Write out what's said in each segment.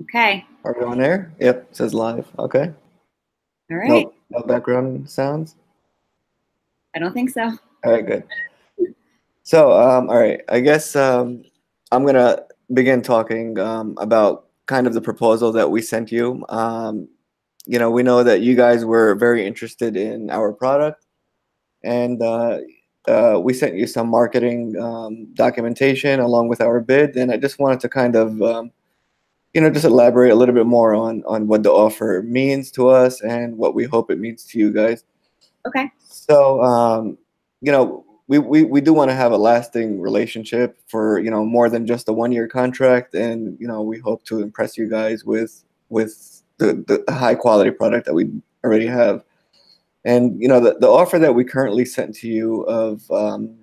Okay. Are we on air? Yep, it says live. Okay. All right. No background sounds. I don't think so. All right, good. So, all right, I guess I'm gonna begin talking about kind of the proposal that we sent you. We know that you guys were very interested in our product, and we sent you some marketing documentation along with our bid, and I just wanted to kind of just elaborate a little bit more on what the offer means to us and what we hope it means to you guys. Okay. So, we do want to have a lasting relationship for, more than just a 1 year contract. And, we hope to impress you guys with the high quality product that we already have. And, the offer that we currently sent to you of um,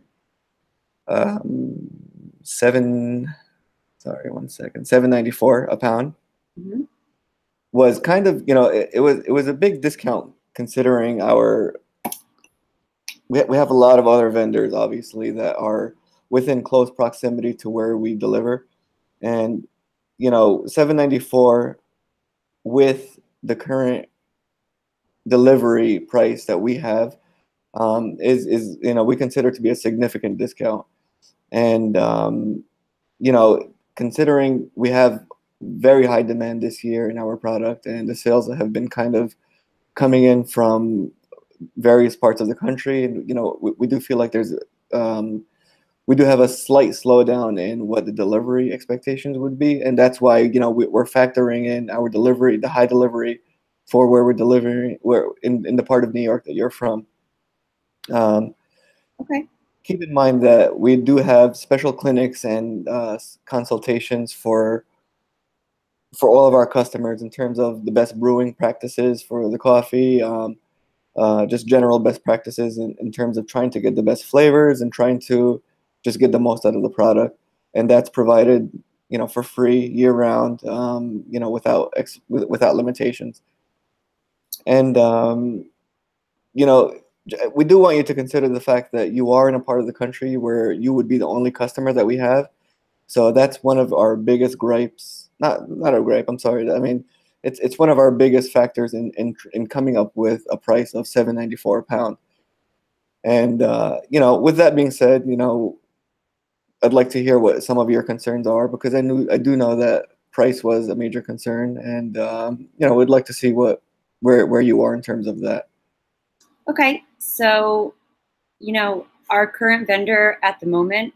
seven, sorry, 1 second, 7.94 a pound Hmm. was kind of, it was a big discount considering we have a lot of other vendors, obviously, that are within close proximity to where we deliver. And, 7.94 with the current delivery price that we have is we consider to be a significant discount. And, considering we have very high demand this year in our product and the sales that have been kind of coming in from various parts of the country. And, we do feel like um, we do have a slight slowdown in what the delivery expectations would be. And that's why, we're factoring in our delivery, the high delivery for where we're delivering, where in the part of New York that you're from. Um, Okay. Keep in mind that we do have special clinics and consultations for all of our customers in terms of the best brewing practices for the coffee, just general best practices in terms of trying to get the best flavors and trying to just get the most out of the product. And that's provided, for free year round, without limitations. And, you know, we do want you to consider the fact that you are in a part of the country where you would be the only customer that we have. So that's one of our biggest gripes. Not a gripe. I'm sorry. I mean, it's one of our biggest factors in coming up with a price of 7.94 a pound. And with that being said, I'd like to hear what some of your concerns are because I do know that price was a major concern, and we'd like to see where you are in terms of that. Okay. So, our current vendor at the moment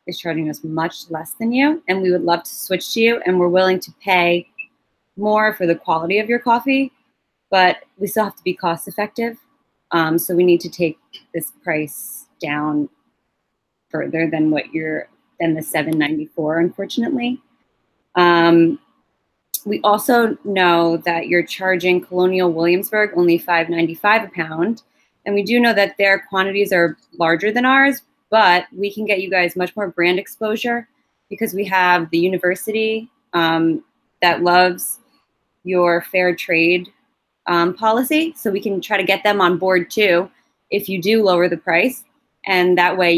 is charging us much less than you, and we would love to switch to you, and we're willing to pay more for the quality of your coffee, but we still have to be cost effective. So we need to take this price down further than the 7.94, unfortunately. Um, we also know that you're charging Colonial Williamsburg only $5.95 a pound, and we do know that their quantities are larger than ours, but we can get you guys much more brand exposure because we have the university that loves your fair trade policy, so we can try to get them on board too if you do lower the price, and that way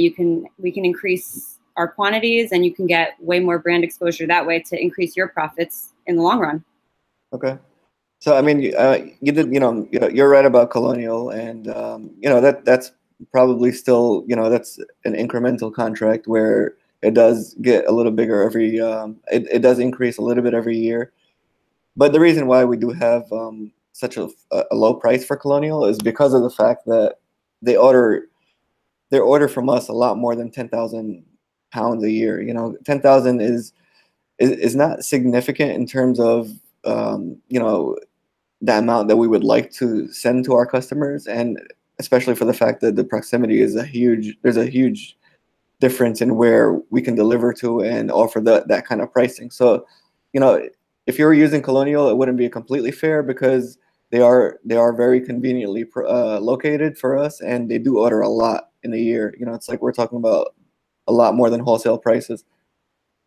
we can increase our quantities and you can get way more brand exposure that way to increase your profits in the long run. Okay. So I mean, you did, you're right about Colonial, and that's probably still, that's an incremental contract where it does get a little bigger it does increase a little bit every year. But the reason why we do have such a low price for Colonial is because of the fact that they order from us a lot more than 10,000 pounds a year. 10,000 is not significant in terms of the amount that we would like to send to our customers, and especially for the fact that the proximity is there's a huge difference in where we can deliver to and offer that kind of pricing. So, you know, if you were using Colonial, it wouldn't be completely fair because they are very conveniently located for us, and they do order a lot in a year. It's like we're talking about a lot more than wholesale prices.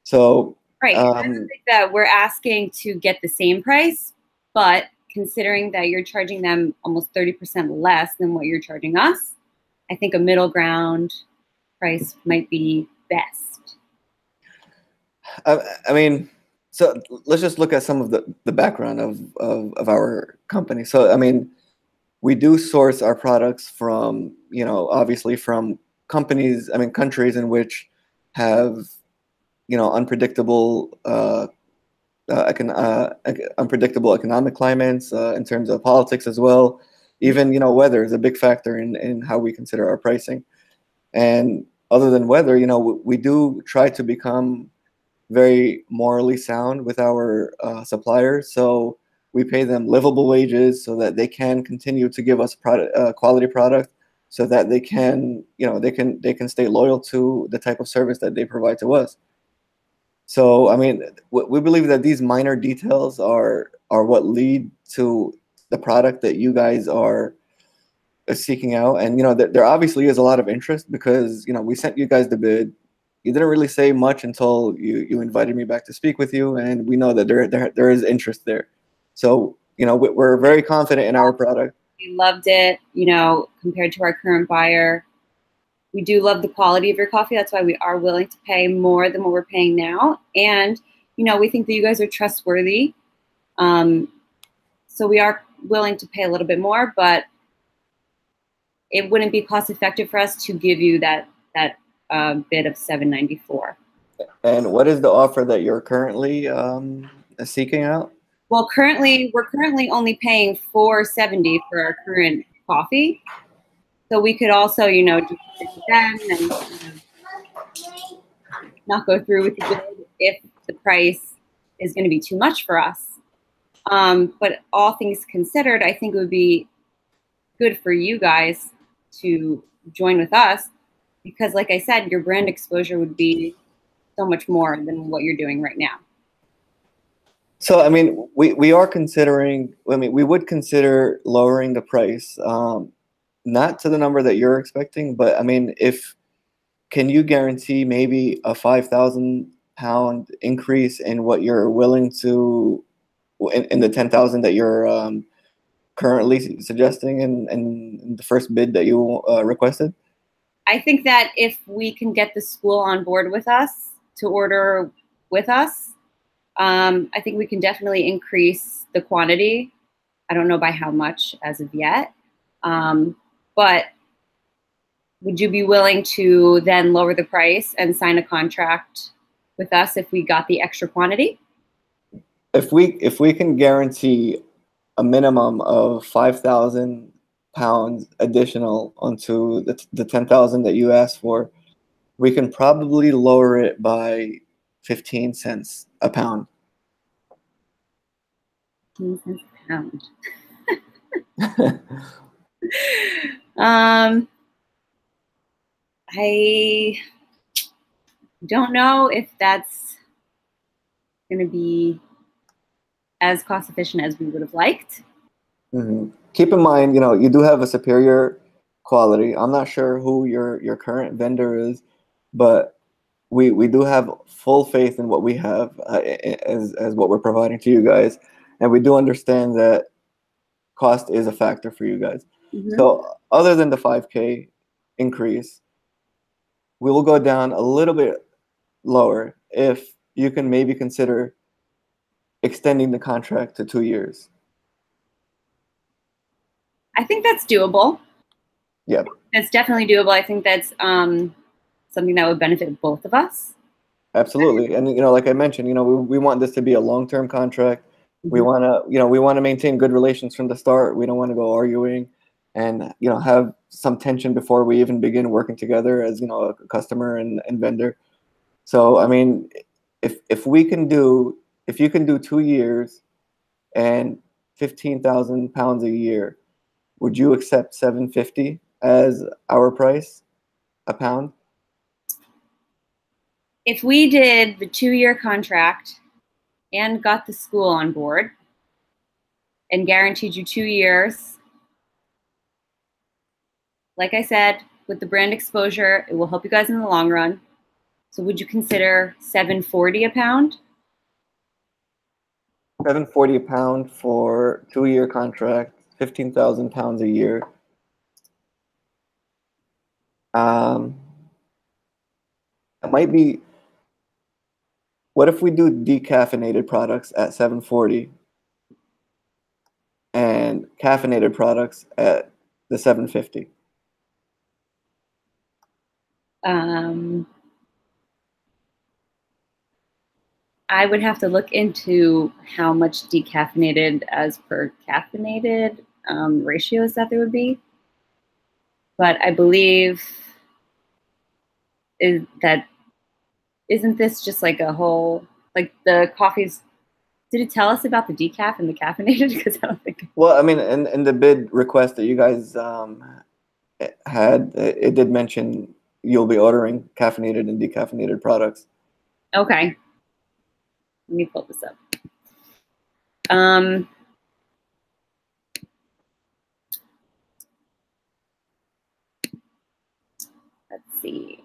So, Right. I don't um, think that we're asking to get the same price, but considering that you're charging them almost 30% less than what you're charging us, I think a middle ground price might be best. I, I mean, So let's just look at some of the background of our company. So I mean, we do source our products from, you know, obviously from companies, I mean, countries in which have, you know, unpredictable economic climates, in terms of politics as well. Even, you know, weather is a big factor in how we consider our pricing. And other than weather, you know, we do try to become very morally sound with our suppliers. So we pay them livable wages so that they can continue to give us quality product, so that they can, you know, they can stay loyal to the type of service that they provide to us. So I mean, we believe that these minor details are what lead to the product that you guys are seeking out. And you know, there obviously is a lot of interest, because you know, we sent you guys the bid. You didn't really say much until you invited me back to speak with you, and we know that there is interest there. So you know, we're very confident in our product. We loved it, you know, compared to our current buyer. We do love the quality of your coffee. That's why we are willing to pay more than what we're paying now. And, you know, we think that you guys are trustworthy. So we are willing to pay a little bit more, but it wouldn't be cost effective for us to give you that bid of $7.94. And what is the offer that you're currently seeking out? Well, we're currently only paying $4.70 for our current coffee. So we could also, you know, just stick with them and, you know, not go through with the bid if the price is going to be too much for us. But all things considered, I think it would be good for you guys to join with us, because, like I said, your brand exposure would be so much more than what you're doing right now. So, I mean, we are considering, I mean, we would consider lowering the price, not to the number that you're expecting, but I mean, can you guarantee maybe a 5,000 pound increase in what you're willing to, in the 10,000 that you're currently suggesting in the first bid that you requested? I think that if we can get the school on board with us to order with us, I think we can definitely increase the quantity. I don't know by how much as of yet. But would you be willing to then lower the price and sign a contract with us if we got the extra quantity? If we can guarantee a minimum of 5,000 pounds additional onto the 10,000 that you asked for, we can probably lower it by 15 cents a pound. 15 cents a pound. I don't know if that's going to be as cost efficient as we would have liked. Mm-hmm. Keep in mind, you know, you do have a superior quality. I'm not sure who your current vendor is, but we do have full faith in what we have, as what we're providing to you guys, and we do understand that cost is a factor for you guys. Mm-hmm. So other than the 5K increase, we will go down a little bit lower if you can maybe consider extending the contract to 2 years. I think that's doable. Yeah, that's definitely doable. I think that's something that would benefit both of us. absolutely. And you know, like I mentioned, you know, we want this to be a long-term contract. Mm-hmm. We want to, you know, we want to maintain good relations from the start. We don't want to go arguing and, you know, have some tension before we even begin working together as, you know, a customer and vendor. So, I mean, if you can do 2 years and 15,000 pounds a year, would you accept $7.50 as our price a pound? If we did the 2-year contract and got the school on board and guaranteed you 2 years, like I said, with the brand exposure, it will help you guys in the long run. So would you consider $7.40 a pound? $7.40 a pound for 2-year contract, 15,000 pounds a year. It might be. What if we do decaffeinated products at 740 and caffeinated products at the 750? I would have to look into how much decaffeinated as per caffeinated ratios that there would be. But I believe isn't this just like a whole, like the coffees, did it tell us about the decaf and the caffeinated? Because I don't think. Well, I mean, in the bid request that you guys had, it did mention you'll be ordering caffeinated and decaffeinated products. Okay. Let me pull this up. Let's see.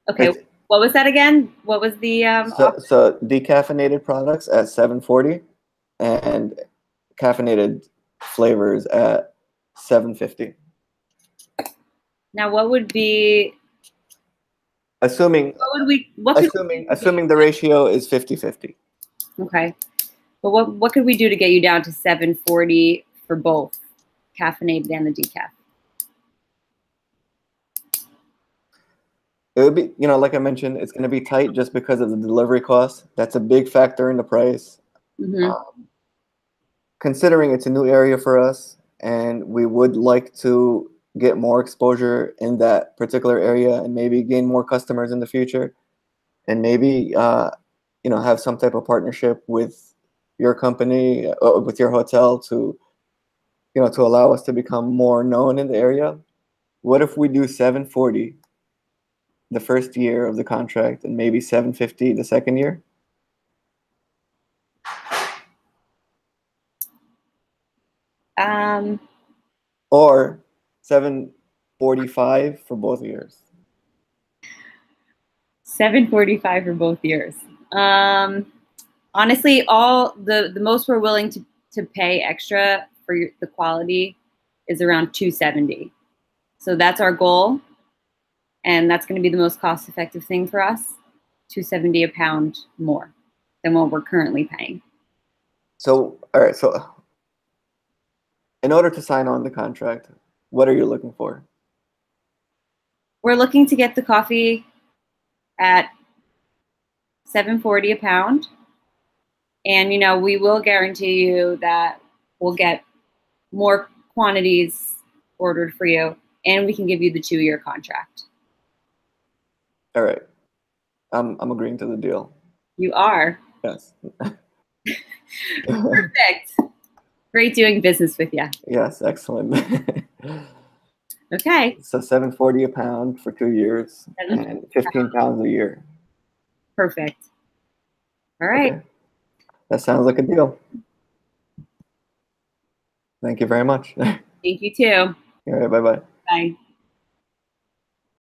Okay, what was that again? What was the so decaffeinated products at 740 and caffeinated flavors at 750. Now, what would be assuming the ratio is 50-50? Okay, but what could we do to get you down to 740 for both caffeinated and the decaf? It would be, like I mentioned, it's going to be tight just because of the delivery cost. That's a big factor in the price. Considering it's a new area for us and we would like to get more exposure in that particular area and maybe gain more customers in the future, and maybe have some type of partnership with your company, with your hotel to allow us to become more known in the area. What if we do 740 the first year of the contract and maybe 750 the second year? Or 745 for both years. 745 for both years. Honestly, all the most we're willing to pay extra for the quality is around 270. So that's our goal, and that's going to be the most cost-effective thing for us. 270 a pound more than what we're currently paying. So, all right. So, in order to sign on the contract, what are you looking for? We're looking to get the coffee at 740 a pound. And, we will guarantee you that we'll get more quantities ordered for you, and we can give you the 2-year contract. All right. I'm agreeing to the deal. You are? Yes. Perfect. Great doing business with you. Yes, excellent. Okay. So 740 a pound for 2 years and 15 pounds a year. Perfect. All right. Okay. That sounds like a deal. Thank you very much. Thank you too. All right, bye-bye. Bye.